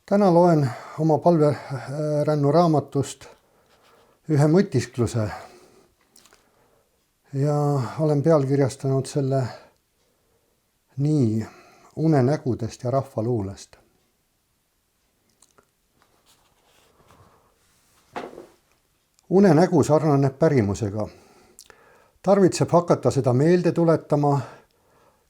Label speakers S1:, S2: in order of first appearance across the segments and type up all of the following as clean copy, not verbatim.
S1: Täna loen oma palverännu raamatust ühe mõtiskluse ja olen pealkirjastanud selle nii unenägudest ja rahvaluulest. Unenägu sarnaneb pärimusega. Tarvitseb hakata seda meelde tuletama,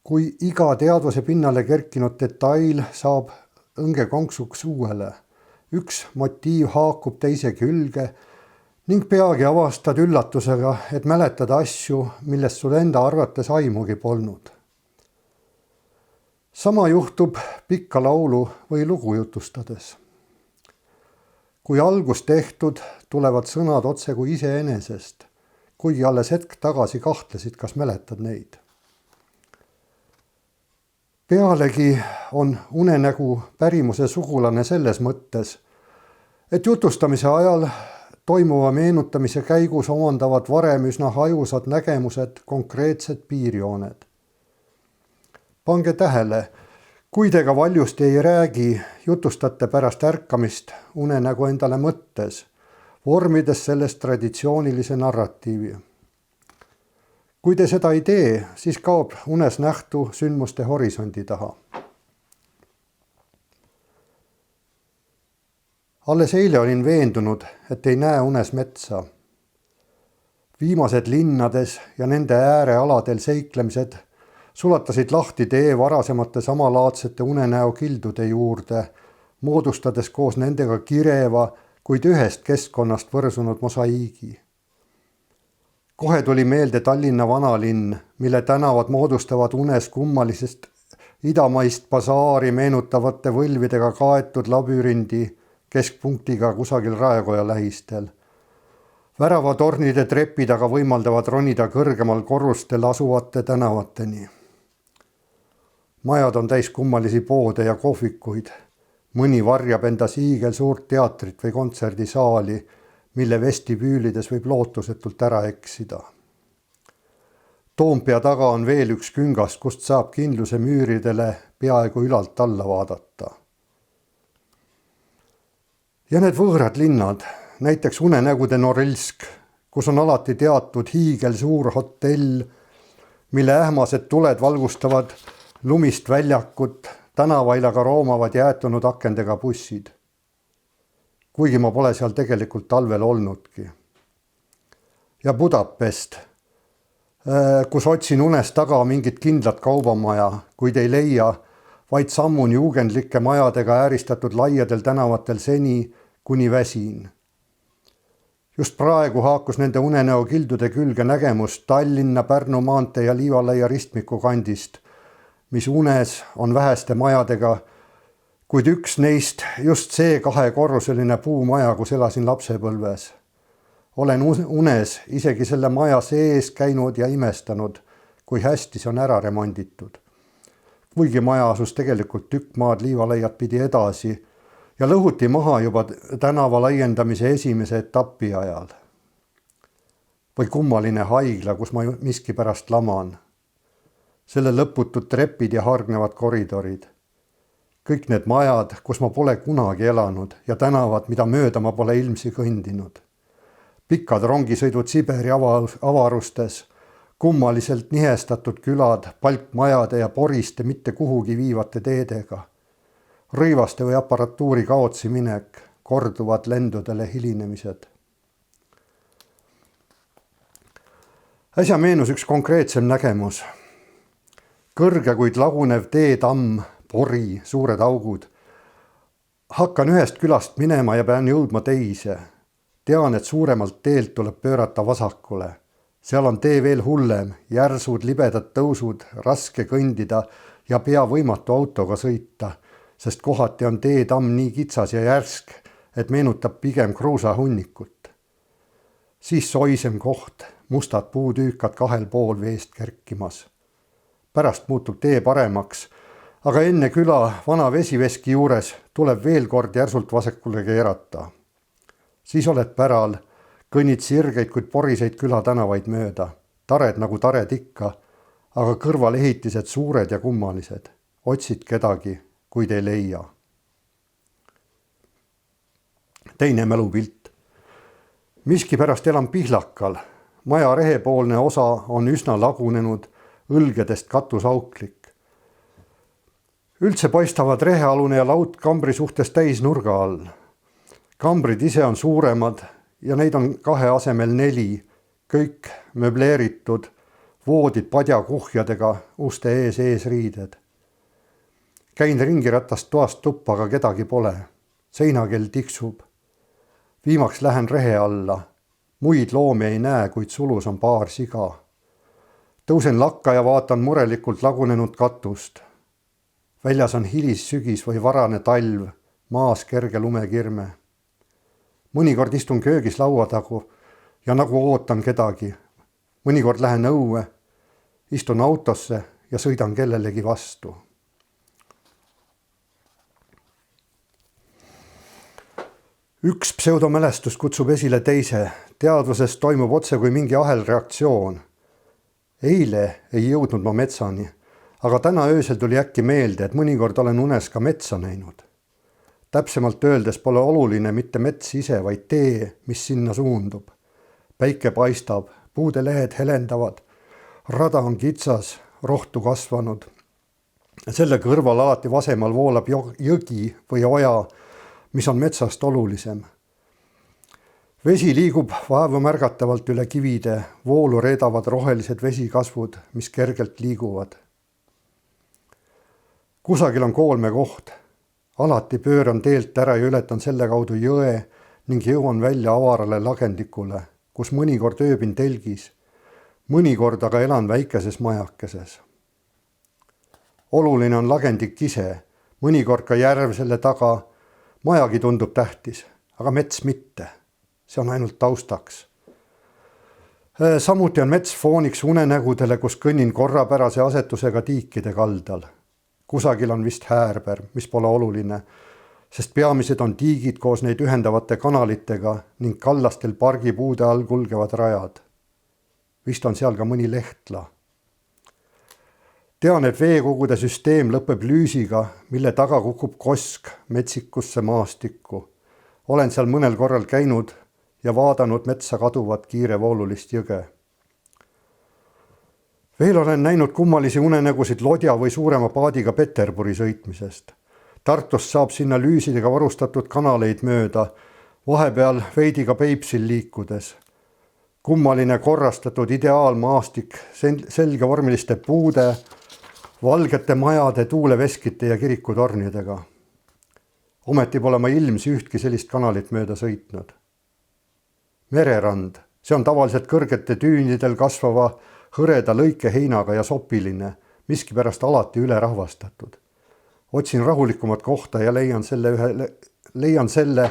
S1: kui iga teadvuse pinnale kerkinud detail saab õngekonksuks uuele. Üks motiiv haakub teise külge ning peagi avastad üllatusega, et mäletada asju, millest sul enda arvates aimugi polnud. Sama juhtub pikka laulu või lugu jutustades. Kui algus tehtud, tulevad sõnad otse kui iseenesest, kuigi alles hetk tagasi kahtlesid, kas mäletad neid. Pealegi on unenägu pärimuse sugulane selles mõttes, et jutustamise ajal toimuva meenutamise käigus omandavad varem üsna hajusad nägemused konkreetsed piirjooned. Pange tähele, kui te ka valjusti ei räägi, jutustate pärast ärkamist unenägu endale mõttes, vormides sellest traditsioonilise narratiivi. Kui te seda ei tee, siis kaob unes nähtu sündmuste horisondi taha. Alles eile olin veendunud, et ei näe unes metsa. Viimased linnades ja nende äärealadel seiklemised sulatasid lahti tee varasemate samalaadsete unenäo kildude juurde, moodustades koos nendega kireva, kuid ühest keskkonnast võrsunud mosaiigi. Kohe tuli meelde Tallinna vanalinn, mille tänavad moodustavad unes kummalisest idamaist basaari meenutavate võlvidega kaetud labürindi keskpunktiga kusagil Raekoja lähistel. Väravatornide trepid aga võimaldavad ronida kõrgemal korrustel asuvate tänavateni. Majad on täis kummalisi poode ja kohvikuid. Mõni varjab endas hiigel suurt teatrit või kontserdisaali, mille vestibüülides võib lootusetult ära eksida. Toompea taga on veel üks küngas, kust saab kindluse müüridele peaaegu ülalt alla vaadata. Ja need võõrad linnad, näiteks unenägude Norilsk, kus on alati teatud hiigel suur hotell, mille ähmased tuled valgustavad lumist väljakut, tänavail aga roomavad jäätunud akendega bussid. Kuigi ma pole seal tegelikult talvel olnudki. Ja Budapest, kus otsin unes taga mingit kindlat kaubamaja, kuid ei leia, vaid sammun juugendlike majadega ääristatud laiadel tänavatel seni, kuni väsin. Just praegu haakus nende unenäo kildude külge nägemus Tallinna, Pärnu maantee ja Liivalaia ristmiku kandist, mis unes on väheste majadega, kuid üks neist just see 2-korruseline puumaja, kus elasin lapsepõlves. Olen unes isegi selle maja sees käinud ja imestanud, kui hästi see on ära remonditud. Kuigi maja asus tegelikult tükk maad Liivalaiat pidi edasi ja lõhuti maha juba tänava laiendamise esimese etapi ajal. Või kummaline haigla, kus ma miskipärast laman. Selle lõputud trepid ja hargnevad koridorid. Kõik need majad, kus ma pole kunagi elanud ja tänavad, mida mööda ma pole ilmsi kõndinud. Pikad rongisõidud Siberi avarustes, kummaliselt nihestatud külad, palkmajade ja poriste mitte kuhugi viivate teedega. Rõivaste või aparatuuri kaotsi minek, korduvad lendudele hilinemised. Äsja meenus üks konkreetsem nägemus. Kõrge kuid lagunev teetamm, pori, suured augud. Hakkan ühest külast minema ja pean jõudma teise. Tean, et suuremalt teelt tuleb pöörata vasakule. Seal on tee veel hullem, järsud, libedad tõusud, raske kõndida ja pea võimatu autoga sõita, sest kohati on teetamm nii kitsas ja järsk, et meenutab pigem kruusahunnikut. Siis soisem koht, mustad puutüükad 2 pool veest kerkimas. Pärast muutub tee paremaks, aga enne küla vana vesiveski juures tuleb veel kord järsult vasakule keerata. Siis oled päral, kõnnid sirgeid, kuid poriseid küla tänavaid mööda. Tared nagu tared ikka, aga kõrval ehitised suured ja kummalised. Otsid kedagi, kuid ei leia. teine mälupilt. Miskipärast elan Pihlakal. Maja rehepoolne osa on üsna lagunenud, õlgedest katusauklik. Üldse paistavad rehealune ja laud kambri suhtes täis nurga all. Kambrid ise on suuremad ja neid on 2 asemel 4, kõik möbleeritud, voodid padjakuhjadega, uste ees eesriided. Käin ringiratast toast tuppa, aga kedagi pole. Seinakell tiksub. Viimaks lähen rehe alla. Muid loomi ei näe, kuid sulus on paar siga. Tõusen lakka ja vaatan murelikult lagunenud katust. Väljas on hilis sügis või varane talv, maas kerge lumekirme. Mõnikord istun köögis laua tagu ja nagu ootan kedagi. Mõnikord lähen õue, istun autosse ja sõidan kellelegi vastu. Üks pseudomälestus kutsub esile teise. Teadvuses toimub otse kui mingi ahelreaktsioon. Eile ei jõudnud ma metsani, aga täna öösel tuli äkki meelde, et mõnikord olen unes ka metsa näinud. Täpsemalt öeldes pole oluline mitte mets ise, vaid tee, mis sinna suundub. Päike paistab, puude lehed helendavad, rada on kitsas, rohtu kasvanud. Selle kõrval alati vasemal voolab jõgi või oja, mis on metsast olulisem. Vesi liigub vaevu märgatavalt üle kivide, voolu reedavad rohelised vesikasvud, mis kergelt liiguvad. Kusagil on koolme koht. Alati pööran teelt ära ja ületan selle kaudu jõe ning jõuan välja avarale lagendikule, kus mõnikord ööbin telgis, mõnikord aga elan väikeses majakeses. Oluline on lagendik ise, mõnikord ka järv selle taga, majagi tundub tähtis, aga mets mitte. See on ainult taustaks. Samuti on mets fooniks unenägudele, kus kõnnin korrapärase asetusega tiikide kaldal. Kusagil on vist häärber, mis pole oluline, sest peamised on tiigid koos neid ühendavate kanalitega ning kallastel pargipuude all kulgevad rajad. Vist on seal ka mõni lehtla. Tean, et veekogude süsteem lõpeb lüüsiga, mille taga kukub kosk metsikusse maastikku. Olen seal mõnel korral käinud ja vaadanud metsa kaduvat kiirevoolulist jõge. Veel olen näinud kummalisi unenägusid lodja või suurema paadiga Peterburi sõitmisest. Tartust saab sinna lüüsidega varustatud kanaleid mööda, vahepeal veidi ka Peipsil liikudes. Kummaline korrastatud ideaalmaastik selgevormiliste puude, valgete majade, tuuleveskite ja kirikutornidega. Ometi pole ma ilmsi ühtki sellist kanalit mööda sõitnud. Mererand, see on tavaliselt kõrgete düünidel kasvava hõreda lõikeheinaga ja sopiline, miskipärast alati ülerahvastatud. Otsin rahulikumat kohta ja leian selle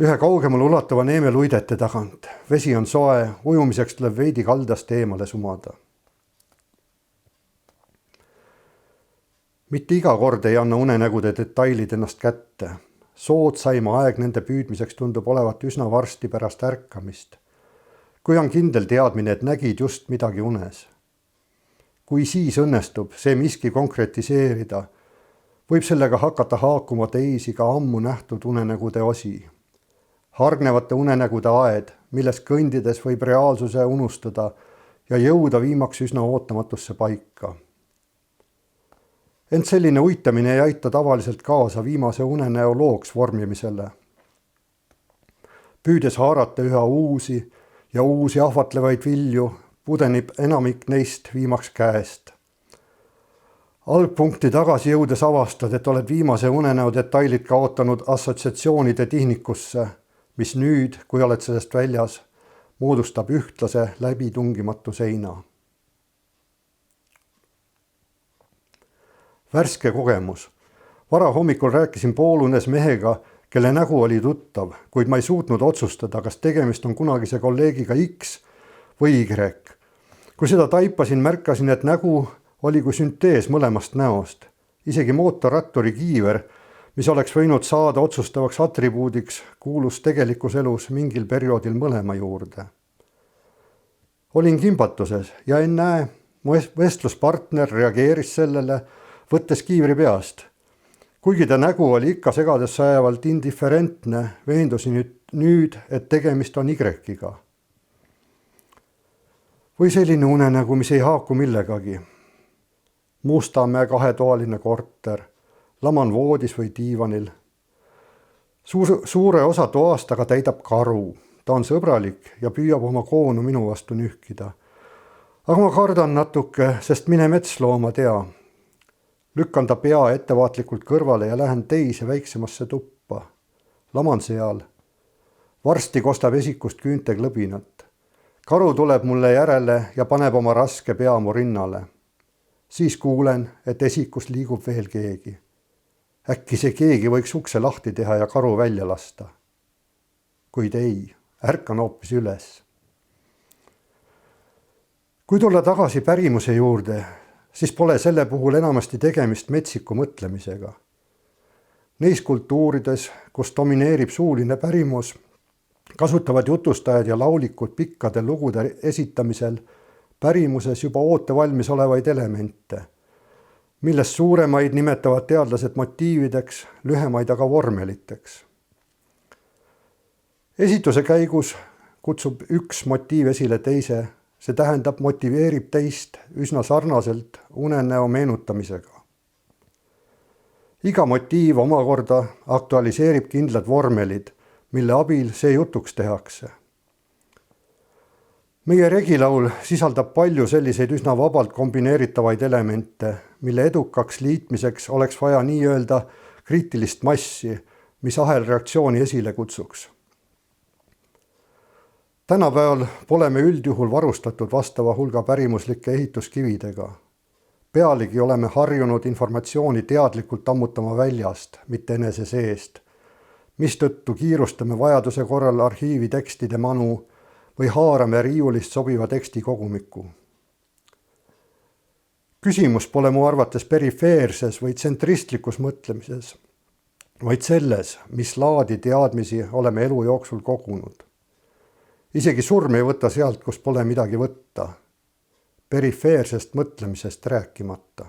S1: ühe kaugemal ulatuva neemeluidete tagant. Vesi on soe, ujumiseks tuleb veidi kaldast eemale sumada. Mitte iga kord ei anna unenägude detailid ennast kätte. Soodsaima aeg nende püüdmiseks tundub olevat üsna varsti pärast ärkamist. Kui on kindel teadmine, et nägid just midagi unes. Kui siis õnnestub see miski konkretiseerida, võib sellega hakata haakuma teisi ka ammu nähtud unenägude osi. Hargnevate unenägude aed, milles kõndides võib reaalsuse unustada ja jõuda viimaks üsna ootamatusse paika. Ent selline uitamine ei aita tavaliselt kaasa viimase unenäo looks vormimisele. Püüdes haarata üha uusi ja uusi ahvatlevaid vilju, pudenib enamik neist viimaks käest. Algpunkti tagasi jõudes avastad, et oled viimase unenäo detailid kaotanud assotsiatsioonide tihnikusse, mis nüüd, kui oled sellest väljas, moodustab ühtlase läbitungimatu seina. Värske kogemus. Varahommikul rääkisin poolunes mehega, kelle nägu oli tuttav, kuid ma ei suutnud otsustada, kas tegemist on kunagise kolleegiga X või Y. Kui seda taipasin, märkasin, et nägu oli kui süntees mõlemast näost. Isegi mootorratturi kiiver, mis oleks võinud saada otsustavaks atribuudiks, kuulus tegelikus elus mingil perioodil mõlema juurde. Olin kimbatuses ja ennäe, mu vestluspartner reageeris sellele, võttes kiivri peast. Kuigi ta nägu oli ikka segades sajavalt indifferentne, veendusin nüüd, et tegemist on Y-ga. Või selline unenägu, mis ei haaku millegagi. Mustamäe 2-toaline korter, laman voodis või diivanil. Suure osa toast aga täidab karu. Ta on sõbralik ja püüab oma koonu minu vastu nühkida. Aga ma kardan natuke, sest mine metslooma tea. Lükkan ta pea ettevaatlikult kõrvale ja lähen teise väiksemasse tuppa. Laman seal. Varsti kostab esikust küünteklõbinat. Karu tuleb mulle järele ja paneb oma raske pea mu rinnale. Siis kuulen, et esikus liigub veel keegi. Äkki see keegi võiks ukse lahti teha ja karu välja lasta. Kuid ei, ärkan hoopis üles. Kui tulla tagasi pärimuse juurde, siis pole selle puhul enamasti tegemist metsiku mõtlemisega. Neis kultuurides, kus domineerib suuline pärimus, kasutavad jutustajad ja laulikud pikkade lugude esitamisel pärimuses juba ootevalmis olevaid elemente, millest suuremaid nimetavad teadlased motiivideks, lühemaid aga vormeliteks. Esituse käigus kutsub üks motiiv esile teise, see tähendab motiveerib teist üsna sarnaselt unenäo meenutamisega. Iga motiiv omakorda aktualiseerib kindlad vormelid, mille abil see jutuks tehakse. Meie regilaul sisaldab palju selliseid üsna vabalt kombineeritavaid elemente, mille edukaks liitmiseks oleks vaja nii-öelda kriitilist massi, mis ahelreaktsiooni esile kutsuks. Tänapäeval pole me üldjuhul varustatud vastava hulga pärimuslike ehituskividega. Pealegi oleme harjunud informatsiooni teadlikult ammutama väljast, mitte enese seest, mistõttu kiirustame vajaduse korral arhiivi tekstide manu või haarame riiulist sobiva teksti kogumiku. Küsimus pole mu arvates perifeerses või tsentristlikus mõtlemises, vaid selles, mis laadi teadmisi oleme elu jooksul kogunud. Isegi surm ei võta sealt, kus pole midagi võtta. Perifeersest mõtlemisest rääkimata.